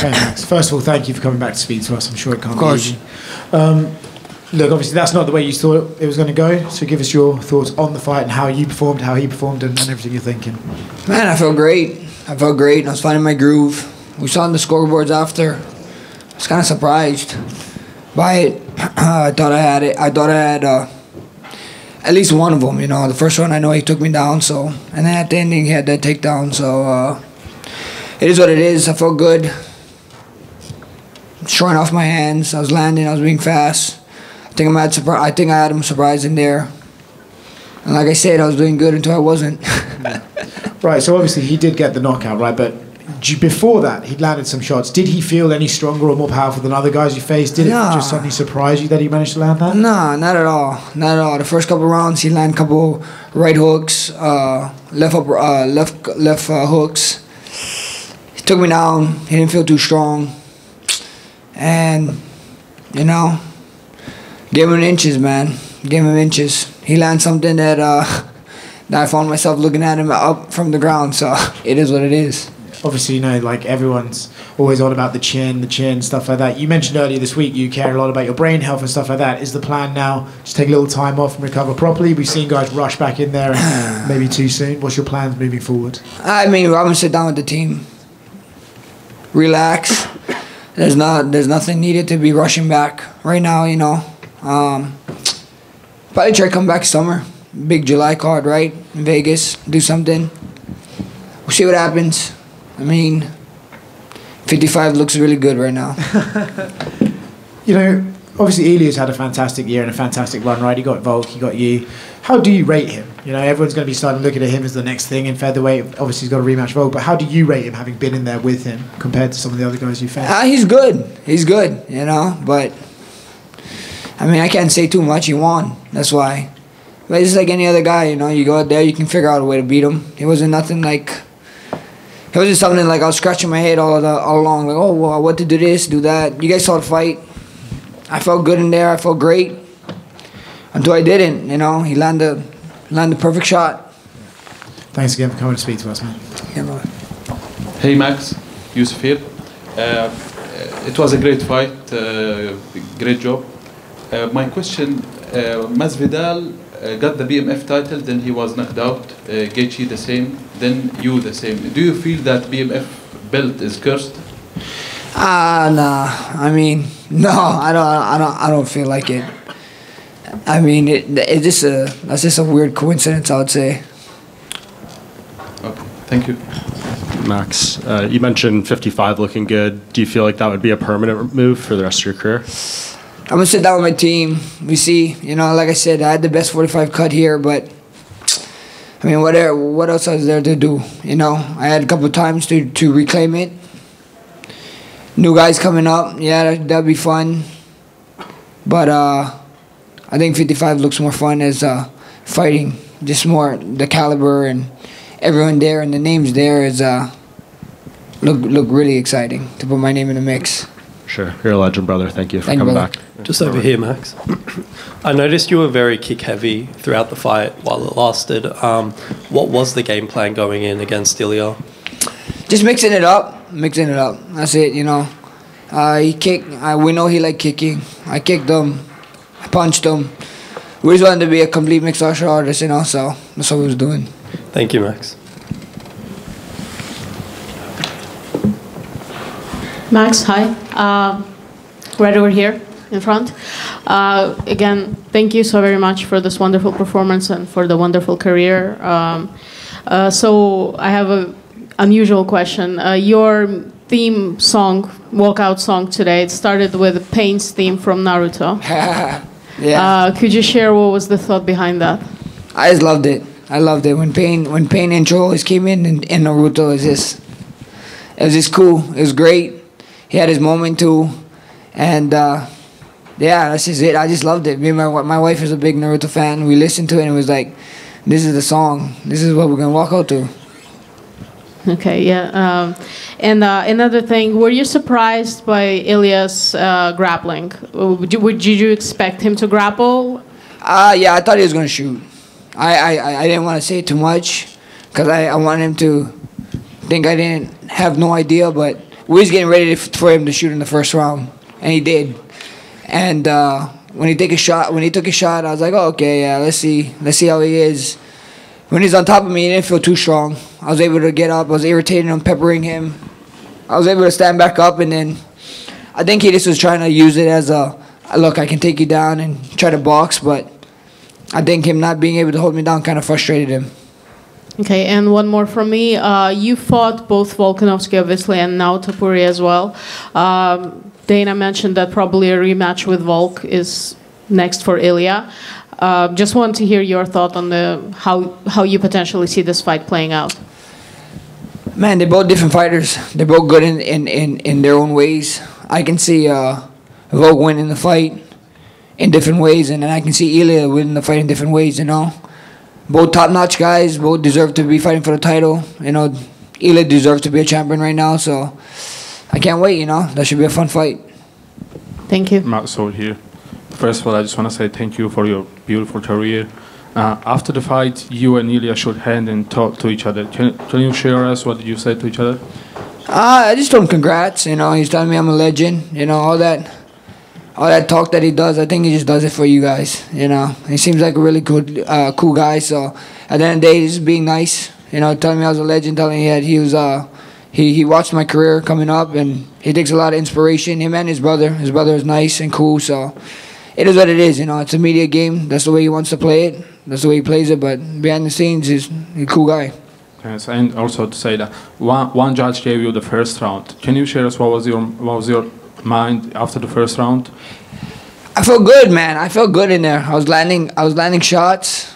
Okay, Max. First of all, thank you for coming back to speak to us. I'm sure it can't Of course. be easy. Look, obviously that's not the way you thought it was going to go. So give us your thoughts on the fight and how you performed, how he performed, and everything you're thinking. Man, I felt great. I was finding my groove. We saw on the scoreboards after. I was kind of surprised by it. I thought I had it. I thought I had at least one of them. You know, the first one I know he took me down. So, and then at the ending he had that takedown. So it is what it is. I felt good. Showing off my hands. I was landing. I was being fast. I think I had him surprised in there. And like I said, I was doing good until I wasn't. Right, so obviously he did get the knockout, right? But before that, he'd landed some shots. Did he feel any stronger or more powerful than other guys you faced? Did it just suddenly surprise you that he managed to land that? Nah, not at all. Not at all. The first couple rounds, he landed a couple right hooks, left hooks. He took me down. He didn't feel too strong. And, you know, gave him inches, man. Gave him inches. He landed something that I found myself looking at him up from the ground. So it is what it is. Obviously, you know, like everyone's always on about the chin, stuff like that. You mentioned earlier this week you care a lot about your brain health and stuff like that. Is the plan now just take a little time off and recover properly? We've seen guys rush back in there and maybe too soon. What's your plans moving forward? I mean, I'm gonna sit down with the team, relax. There's nothing needed to be rushing back right now. You know, probably try to come back summer. Big July card, right? In Vegas, do something. We'll see what happens. I mean, 55 looks really good right now. You know, obviously Elias had a fantastic year and a fantastic run, right? He got Volk, he got you. How do you rate him? You know, everyone's going to be starting looking at him as the next thing in featherweight. Obviously, he's got a rematch Volk, but how do you rate him having been in there with him compared to some of the other guys you faced? He's good. He's good, you know, but I mean, I can't say too much. He won. That's why. But it's like any other guy, you know, you go out there, you can figure out a way to beat him. It wasn't nothing like... It was just something like I was scratching my head all along, like, oh, well, what to do this, do that. You guys saw the fight. I felt good in there. I felt great until I didn't. You know, he landed the perfect shot. Thanks again for coming to speak to us, man. Yeah, man. Hey, Max, Yusuf here. It was a great fight. Great job. My question: Masvidal got the BMF title, then he was knocked out. Gaethje the same, then you the same. Do you feel that BMF belt is cursed? Nah. I mean, no, I don't feel like it. I mean, that's just a weird coincidence, I would say. Okay, thank you. Max, you mentioned 55 looking good. Do you feel like that would be a permanent move for the rest of your career? I'm going to sit down with my team. We see, you know, like I said, I had the best 45 cut here, but, I mean, what else was there to do? You know, I had a couple of times to reclaim it. New guys coming up, yeah, that'd be fun. But I think 55 looks more fun as fighting. Just more the caliber and everyone there and the names there is look really exciting to put my name in the mix. Sure. You're a legend, brother. Thank you for coming back. Just over here, Max. I noticed you were very kick-heavy throughout the fight while it lasted. What was the game plan going in against Ilya? Just mixing it up. That's it, you know. He kicked. We know he liked kicking. I kicked him. I punched him. We just wanted to be a complete mixed martial artist, you know, so that's what we was doing. Thank you, Max. Max, hi. Right over here in front. Again, thank you so very much for this wonderful performance and for the wonderful career. So I have an unusual question. Your theme song, walkout song today, it started with Pain's theme from Naruto. Yeah. Could you share what was the thought behind that? I just loved it. When Pain intro always came in Naruto, it was just cool. It was great. He had his moment too, and yeah, that's just it. I just loved it. Me and my wife is a big Naruto fan. We listened to it and it was like, this is the song. This is what we're gonna walk out to. Okay, yeah. And another thing, were you surprised by Ilya's grappling? Would you expect him to grapple? Yeah, I thought he was gonna shoot. I didn't want to say too much because I wanted him to think I didn't have no idea, but we was getting ready for him to shoot in the first round, and he did. And when he took a shot, I was like, oh, okay, yeah, let's see how he is. When he's on top of me, he didn't feel too strong. I was able to get up. I was irritating him, peppering him. I was able to stand back up, and then I think he just was trying to use it as a, look, I can take you down and try to box, but I think him not being able to hold me down kind of frustrated him. Okay, and one more from me. You fought both Volkanovski, obviously, and now Topuria as well. Dana mentioned that probably a rematch with Volk is next for Ilya. Just want to hear your thought on how you potentially see this fight playing out. Man, they're both different fighters. They're both good in their own ways. I can see Volk winning the fight in different ways, and then I can see Ilya winning the fight in different ways, you know. Both top-notch guys, both deserve to be fighting for the title. You know, Ilya deserves to be a champion right now, so I can't wait, you know. That should be a fun fight. Thank you. Matt Soul here. First of all, I just want to say thank you for your beautiful career. After the fight, you and Ilya shook hands and talked to each other. Can you share us what did you say to each other? I just told him congrats, you know. He's telling me I'm a legend, you know, all that talk that he does. I think he just does it for you guys, you know. He seems like a really good, cool guy. So at the end of the day, he's just being nice, you know, telling me I was a legend, telling me that he watched my career coming up, and he takes a lot of inspiration. Him and his brother. His brother is nice and cool, so it is what it is, you know. It's a media game. That's the way he wants to play it. That's the way he plays it. But behind the scenes, he's a cool guy. Yes, and also to say that one judge gave you the first round. Can you share us what was your mind after the first round? I felt good, man. I felt good in there. I was landing shots.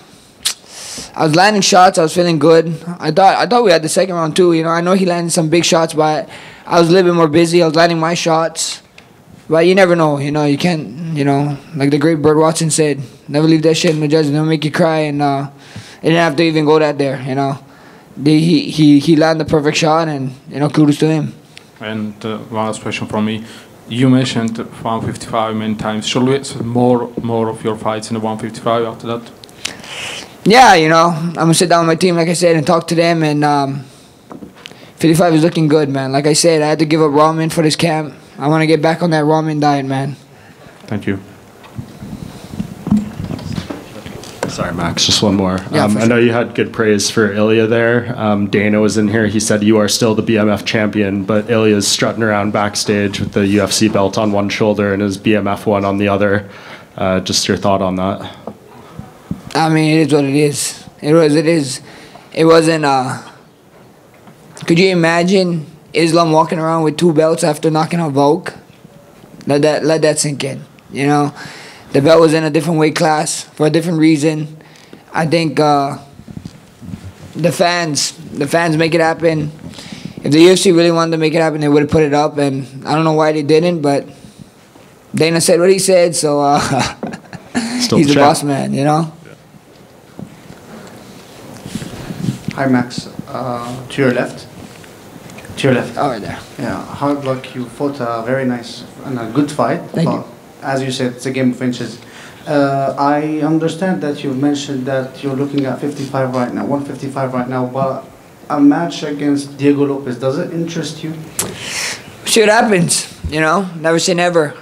I was feeling good. I thought we had the second round too. You know, I know he landed some big shots, but I was a little bit more busy. I was landing my shots. But you never know. You know, you can't. You know, like the great Burt Watson said, never leave that shit in the judges. They'll make you cry. And it didn't have to even go that there. You know, he landed the perfect shot, and you know, kudos to him. And one last question from me. You mentioned 155 many times. Should we expect more of your fights in the 155 after that? Yeah, you know, I'm going to sit down with my team, like I said, and talk to them. And 55 is looking good, man. Like I said, I had to give up ramen for this camp. I want to get back on that ramen diet, man. Thank you. Sorry, Max, just one more. Yeah, I know you had good praise for Ilya there. Dana was in here. He said you are still the BMF champion, but Ilya's strutting around backstage with the UFC belt on one shoulder and his BMF one on the other. Just your thought on that? I mean, it is what it is. It is. It wasn't, could you imagine Islam walking around with 2 belts after knocking out Volk? Let that sink in, you know? The belt was in a different weight class for a different reason. I think the fans make it happen. If the UFC really wanted to make it happen, they would have put it up, and I don't know why they didn't, but Dana said what he said, so he's the boss man, you know? Hi, Max. To your left. To your left. Oh, right there. Yeah, hard luck. You fought a very nice and a good fight. Thank you. As you said, it's a game of inches. I understand that you mentioned that you're looking at 55 right now, 155 right now, but a match against Diego Lopez, does it interest you? See what happens, you know? Never say never.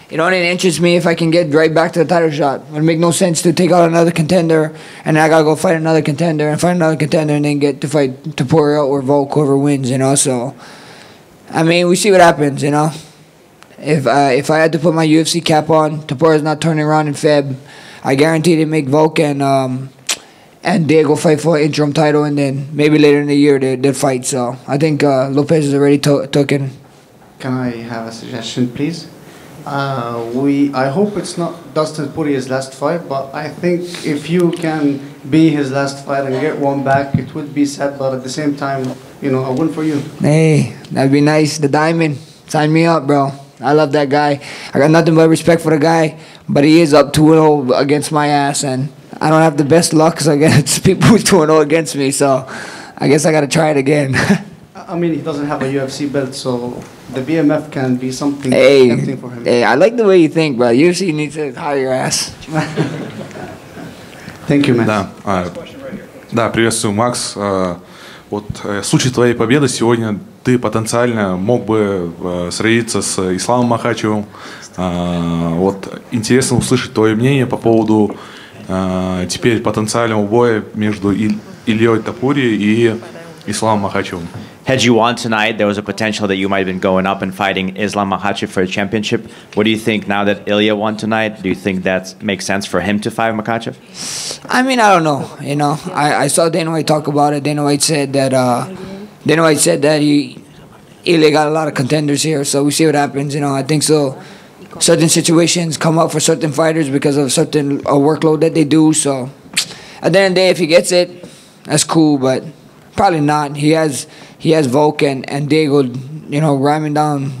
It only interests me if I can get right back to the title shot. It would make no sense to take out another contender, and then I gotta go fight another contender, and fight another contender, and then get to fight Topuria or Volk, whoever wins, you know? So, I mean, we see what happens, you know? If I had to put my UFC cap on, Topuria's not turning around in Feb. I guarantee they make Volk and Diego fight for an interim title, and then maybe later in the year they'd fight. So I think Lopez is already taken. Can I have a suggestion, please? I hope it's not Dustin Poirier's last fight, but I think if you can be his last fight and get one back, it would be sad, but at the same time, you know, a win for you. Hey, that'd be nice. The Diamond, sign me up, bro. I love that guy. I got nothing but respect for the guy, but he is up 2-0 against my ass, and I don't have the best luck against people who's 2-0 against me, so I guess I got to try it again. I mean, he doesn't have a UFC belt, so the BMF can be something tempting for him. Hey, I like the way you think, bro. UFC needs to hire your ass. Thank you, man. Да, приветствую, Макс. Вот в случае твоей победы сегодня ты ты потенциально мог бы сразиться с Исламом Махачевым. Вот интересно услышать твое мнение по поводу теперь потенциального боя между Ильей Тапури и Исламом Махачевым. Had you won tonight, there was a potential that you might have been going up and fighting Islam Makhachev for a championship. What do you think now that Ilya won tonight? Do you think that makes sense for him to fight Makhachev? I mean, I don't know. You know, I saw Dana White talk about it. Dana White said that Ilya got a lot of contenders here, so we see what happens. You know, I think so. Certain situations come up for certain fighters because of certain workload that they do. So at the end of the day, if he gets it, that's cool. But probably not. He has Volk and Diego, you know, ramming down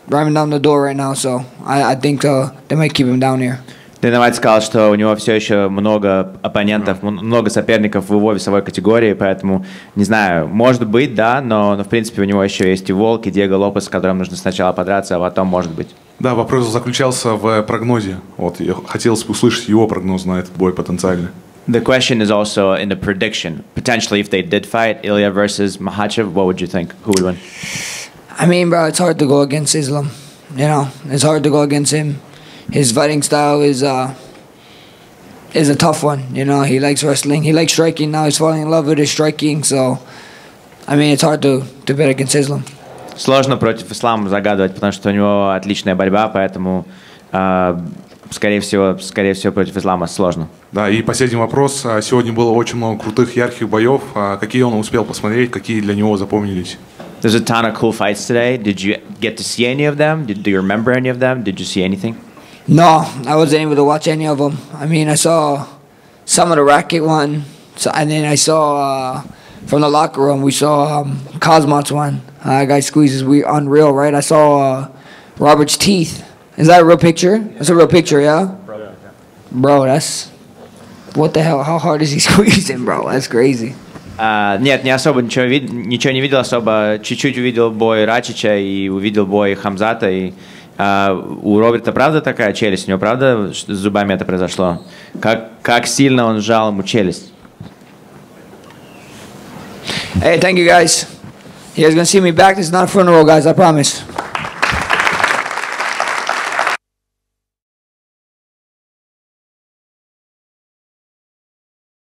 the door right now. So I think they might keep him down here. Дэйна Уайт сказал, что у него все еще много оппонентов, много соперников в его весовой категории, поэтому, не знаю, может быть, да, но в принципе у него еще есть и Волк, и Диего Лопес, с которым нужно сначала подраться, а потом может быть. Да, вопрос заключался в прогнозе. Вот, я хотелось бы услышать его прогноз на этот бой потенциально. The question is also in the prediction. Potentially, if they did fight Ilya versus Makhachev, what would you think? Who would win? I mean, bro, it's hard to go against Islam. You know, it's hard to go against him. His fighting style is a tough one. You know, he likes wrestling. He likes striking. Now he's falling in love with his striking. So, I mean, it's hard to bet against Islam. Сложно против Ислама загадывать, потому что у него отличная борьба, поэтому, скорее всего, против Ислама сложно. Да, и последний вопрос. Сегодня было очень много крутых, ярких боев. Какие он успел посмотреть, какие для него запомнились? There's a ton of cool fights today. Did you get to see any of them? Do you remember any of them? Did you see anything? No, I wasn't able to watch any of them. I mean, I saw some of the racket one, and then I saw from the locker room, we saw Cosmos one. Guy squeezes, unreal, right? I saw Robert's teeth. Is that a real picture? That's a real picture, yeah? Bro, that's... What the hell? How hard is he squeezing, bro? That's crazy. Нет, не особо ничего не видел, особо чуть-чуть увидел бой Рачича и увидел бой Хамзата. И у Роберта правда такая челюсть? У него правда с зубами это произошло? Как сильно он сжал ему челюсть? Hey, thank you guys. You guys gonna see me back. This is not a funeral, guys. I promise.